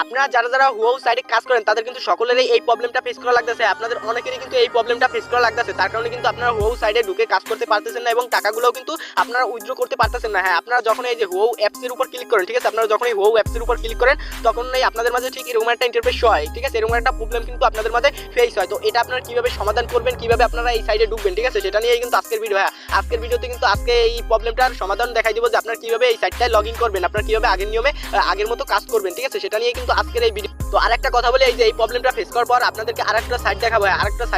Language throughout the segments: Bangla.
আপনারা যারা হুয়াও সাইটে কাজ করেন তাদের কিন্তু সকলেরই এই প্রবলেমটা ফেস করা লাগতেছে। আপনাদের অনেকেরই কিন্তু এই প্রবলেমটা ফেস করা লাগতেছে, তার কারণে কিন্তু আপনারা হুয়াও সাইটে ঢুকে কাজ করতে পারতেছেন না এবং টাকাগুলোও কিন্তু আপনারা উইথড্র করতে পারতেছেন না। হ্যাঁ, আপনারা যখন এই যে হুয়াও অ্যাপস এর উপর ক্লিক করেন, ঠিক আছে, আপনারা যখন এই হুয়াও অ্যাপস এর উপর ক্লিক করেন তখনই আপনাদের মাঝে ঠিক এরকম একটা ইন্টারফেস হয়, ঠিক আছে, এরকম একটা প্রবলেম কিন্তু আপনাদের মাঝে ফেস হয়। তো এটা আপনারা কিভাবে সমাধান করবেন, কিভাবে আপনারা এই সাইটে ঢুকবেন, ঠিক আছে, সেটা নিয়েই কিন্তু আজকের ভিডিও। হ্যাঁ, আজকের ভিডিওতে কিন্তু আজকে এই প্রবলেমটার সমাধান দেখাই দিব যে আপনারা কিভাবে এই সাইটটায় লগ ইন করবেন, আপনারা কিভাবে আগের নিয়মে আগের মতো কাজ করবেন, ঠিক আছে, সেটা নিয়ে কিন্তু আজকের এই ভিডিও। তো আরেকটা কথা বলে, এই যে এই প্রবলেমটা ফেস করার পর আপনাদেরকে আরেকটা সাইট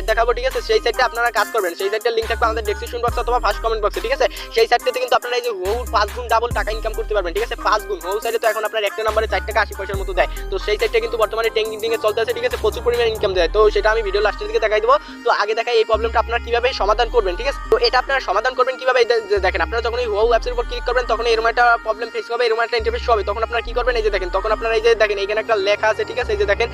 দেখাবো, ঠিক আছে, সেই সাইটে আপনারা কাজ করবেন। সেই সাইটের লিংক থাকবে আমাদের ডেসক্রিপশন বক্স অথবা ফার্স্ট কমেন্ট বক্সে, ঠিক আছে। সেই সাইটটাতে কিন্তু আপনারা এই যে হুয়াও 5 গুণ ডাবল টাকা ইনকাম করতে পারবেন, ঠিক আছে, 5 গুণ। হুয়াও সাইটে তো এখন আপনার একটা নম্বরে 4 টাকা 80 পয়সার মতো দেয়। তো সেই সাইটটা কিন্তু বর্তমানে ট্রেন্ডিং এ চলতেছে, ঠিক আছে, প্রচুর পরিমাণে ইনকাম দেয়। তো সেটা আমি ভিডিও লাস্টের দিকে দেখাই দেবো। তো আগে দেখাই এই প্রবলেমটা আপনারা কিভাবে সমাধান করবেন, ঠিক আছে। তো এটা আপনারা সমাধান করবেন কিভাবে, দেখেন, আপনারা যখন এই হুয়াও অ্যাপসের উপর ক্লিক করবেন তখন এরকম একটা প্রবলেম ফেস হবে, এরকম একটা ইন্টারফেস হবে। তখন আপনারা কি করবেন, এই যে দেখেন, তখন আপনারা এই যে দেখেন এখানে একটা লেখা আছে, ঠিক আছে, এই যে দেখেন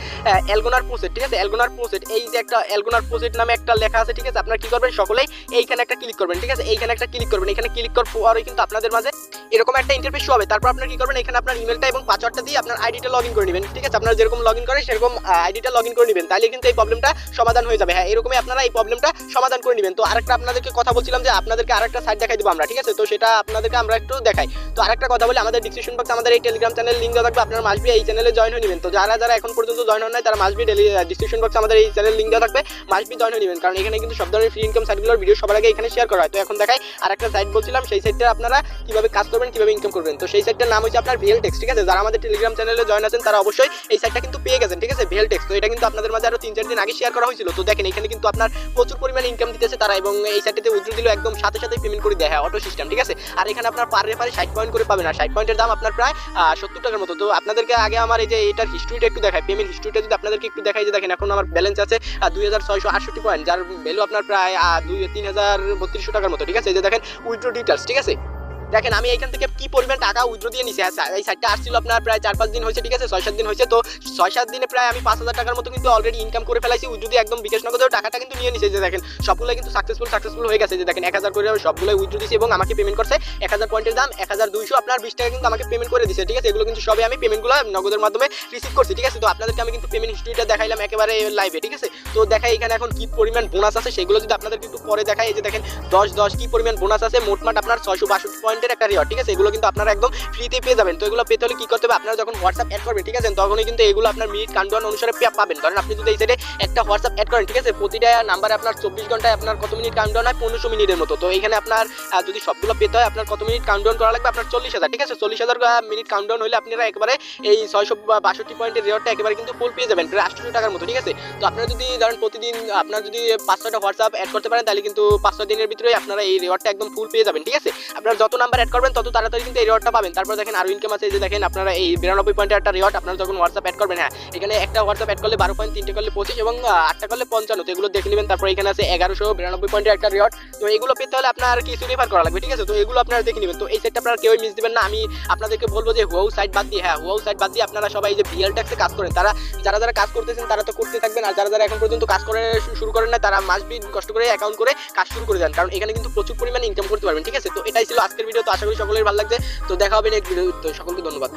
এলগোনার প্রসেট, ঠিক আছে, এলগোনার প্রসেট, এই যে একটা এলগোনার প্রসেট নামে একটা লেখা আছে, ঠিক আছে। আপনারা কি করবেন, সকলেই এইখানে একটা ক্লিক করবেন, ঠিক আছে, এইখানে একটা ক্লিক করবেন। এখানে ক্লিক করার পরে কিন্তু আপনাদের মাঝে এরকম একটা ইন্টারফেস হবে। তারপর আপনারা কি করবেন, এখানে আপনার ইমেলটা এবং পাসওয়ার্ডটা দিয়ে আপনার আইডিটা লগইন করে নেবেন, ঠিক আছে। আপনারা যেরকম লগইন করেন সেরকম আইডিটা লগইন করে নেবেন, তাহলে কিন্তু এই প্রবলেমটা সমাধান হয়ে যাবে। হ্যাঁ, এরকমই আপনারা এই প্রবলেমটা সমাধান করে নেবেন। তো আরেকটা আপনাদেরকে কথা বলছিলাম যে আপনাদেরকে আরেকটা সাইট দেখাই দেবো আমরা, ঠিক আছে। তো সেটা আপনাদেরকে আমরা একটু দেখাই। তো আরেকটা কথা বলি, আমাদের ডিসক্রিপশন বক্সে আমাদের এই টেলিগ্রাম চ্যানেল লিংক দেওয়া থাকবে, আপনারা মাসবি এই চ্যানেলে জয়েন হয়ে নেবেন। তো যারা এখন পর্যন্ত জয়েন হন নাই তারা মাসবি ডিসক্রিপশন বক্সে আমাদের এই চ্যানেল লিংক দেওয়া থাকবে, মাসবি জয়েন হয়ে নেবেন, কারণ এখানে কিন্তু সব ধরনের ফ্রি ইনকাম সাইটগুলোর ভিডিও সবার আগে এখানে শেয়ার করা হয়। তো এখন দেখাই আরেকটা সাইট বলছিলাম, সেই সাইটটা আপনারা কিভাবে কাজ করবেন, কিভাবে ইনকাম করবেন। তো সেই সাইটটার নাম হচ্ছে আপনার ভিএলটেক্স, ঠিক আছে। যারা আমাদের টেলিগ্রাম চ্যানেলে জয়েন আছেন তারা অবশ্যই এই সাইটটা কিন্তু পেয়ে গেছেন, ঠিক আছে, ভিএলটেক্স। তো এটা কিন্তু আপনাদের মাঝে আরো 3-4 দিন আগে শেয়ার করা হয়েছিল। তো দেখেন এখানে কিন্তু আপনার প্রচুর পরিমাণে ইনকাম দিতেছে তারা, এবং এই সাইটটাতে উইথড্র দিলে একদম সাথে সাথে পেমেন্ট করে দেয়, হ্যাঁ, অটো সিস্টেম, ঠিক আছে। আর এখানে আপনার পার রেফারে 60 পয়েন্ট করে পাবেন, আর 60 পয়েন্টের দাম আপনার প্রায় 70 টাকার মতো। তো আপনাদেরকে আগে আমার এই যে এটার হিস্ট্রিটা একটু দেখাই, পেমেন্ট হিস্ট্রিটা যদি আপনাদেরকে একটু দেখাই, যে দেখেন এখন আমার ব্যালেন্স আছে 2668 পয়েন্ট, যার ভ্যালু আপনার প্রায় 3032 টাকার মতো, ঠিক আছে। এই যে দেখেন উইথড্র ডিটেইলস, ঠিক আছে। দেখেন আমি এখান থেকে কি পরিমাণ টাকা উইথড্র দিয়ে নিছি। এই সাইটটা আসছিল আপনার প্রায় 4-5 দিন হয়েছে, ঠিক আছে, 6-7 দিন হয়েছে। তো 6-7 দিনে প্রায় আমি 5000 টাকার মতো কিন্তু অলরেডি ইনকাম করে ফেলাইছি উইথড্র দিয়ে, একদম বিকাশ নগদের টাকাটা কিন্তু নিয়ে নিছে। যে দেখেন সবগুলো কিন্তু সাকসেসফুল হয়ে গেছে। যে দেখেন 1000 করে সবগুলো উইথড্র দিয়েছি এবং আমাকে পেমেন্ট করছে 1000 পয়েন্টের দাম 1200 আপনার 20 টাকা কিন্তু আমাকে পেমেন্ট করে দিয়েছে, ঠিক আছে। এগুলো কিন্তু সবই আমি পেমেন্টগুলো নগদের মাধ্যমে রিসিভ করছি, ঠিক আছে। তো আপনাদেরকে আমি কিন্তু পেমেন্ট হিস্ট্রিটা দেখাইলাম একেবারে লাইভে, ঠিক আছে। তো দেখাই এখানে এখন কি পরিমাণ বোনাস আছে সেগুলো যদি আপনাদেরকে একটু পরে দেখাই। এই যে দেখেন 10 কি পরিমাণ বোনাস আছে, মোটমাট আপনার 662 পয়েন্টের একটা রিওয়ার্ড, ঠিক আছে। এগুলো কিন্তু আপনারা একদম ফ্রিতে পেয়ে যাবেন। তো এগুলো পেতে হলে কি করতে হবে, আপনারা যখন হোয়াটসঅ্যাপ অ্যাড করবেন, ঠিক আছে, তখনই কিন্তু এগুলো আপনার মিনিট কাউন্টডাউন অনুসারে পাবেন। ধরেন আপনি যদি এই সাইডে একটা হোয়াটসঅ্যাপ অ্যাড করেন, ঠিক আছে, প্রতিটা নাম্বারে আপনার 24 ঘন্টায় আপনার কত মিনিট কাউন্টডাউন হয়, 1500 মিনিটের মতো। তো এখানে আপনার যদি সবগুলো পেতে হয় আপনার কত মিনিট কাউন্টডাউন করা লাগবে, আপনার 40,000, ঠিক আছে। 40,000 মিনিট কাউন্টডাউন হলে আপনারা একেবারে এই 662 পয়েন্টের রিওয়ার্ডটা একেবারে কিন্তু ফুল পেয়ে যাবেন, প্রায় 800 টাকার মতো, ঠিক আছে। তো আপনারা যদি ধরেন প্রতিদিন আপনার যদি 5-6টা হোয়াটসঅ্যাপ অ্যাড করতে পারেন তাহলে কিন্তু 5-6 দিনের ভিতরে আপনারা এই রিওয়ার্ডটা একদম ফুল পেয়ে যাবেন, ঠিক আছে। আপনারা যত নাম্বার অ্যাড করবেন তত তাড়াতাড়ি কিন্তু এই রিওয়ার্ডটা পাবেন। তারপর দেখেন আরো ইনকাম আছে, এই যে দেখেন আপনারা এই 92 পয়েন্টের একটা রিওয়ার্ড আপনারা যখন হোয়াটসঅ্যাপ অ্যাড করবেন, হ্যাঁ, এখানে একটা হোয়াটসঅ্যাপ অ্যাড করলে 12 পয়েন্ট, 3টে করলে 25 এবং 8টা করলে 55, তো এগুলো দেখে নেবেন। তারপর এখানে আছে 1192 পয়েন্টের একটা রিওয়ার্ড। তো এগুলো পেতে হলে আপনার কিছু রেফার করা লাগবে, ঠিক আছে। তো এগুলো আপনারা দেখে নেবেন। তো এই সাইটটা আপনারা কেউই মিস দিবেন না। আমি আপনাদেরকে বলবো যে হুয়াও সাইট বাদ দিয়ে, হ্যাঁ, হুয়াও সাইট বাদ দিয়ে আপনারা সবাই যে ভিএলটেক্সে কাজ করেন, যারা কাজ করতেছেন তারা তো করতে থাকবেন, আর যারা এখন পর্যন্ত কাজ করে শুরু করেন না তারা মাসবি কষ্ট করে অ্যাকাউন্ট করে কাজ শুরু করে দেন, কারণ এখানে কিন্তু প্রচুর পরিমাণে ইনকাম করতে পারবেন, ঠিক আছে। তো এটাই ছিল আজকের ভিডিও। তো আশা করি সকলের ভালো লাগছে। তো দেখা হবে নেক্সট ভিডিও। তো সকলকে ধন্যবাদ।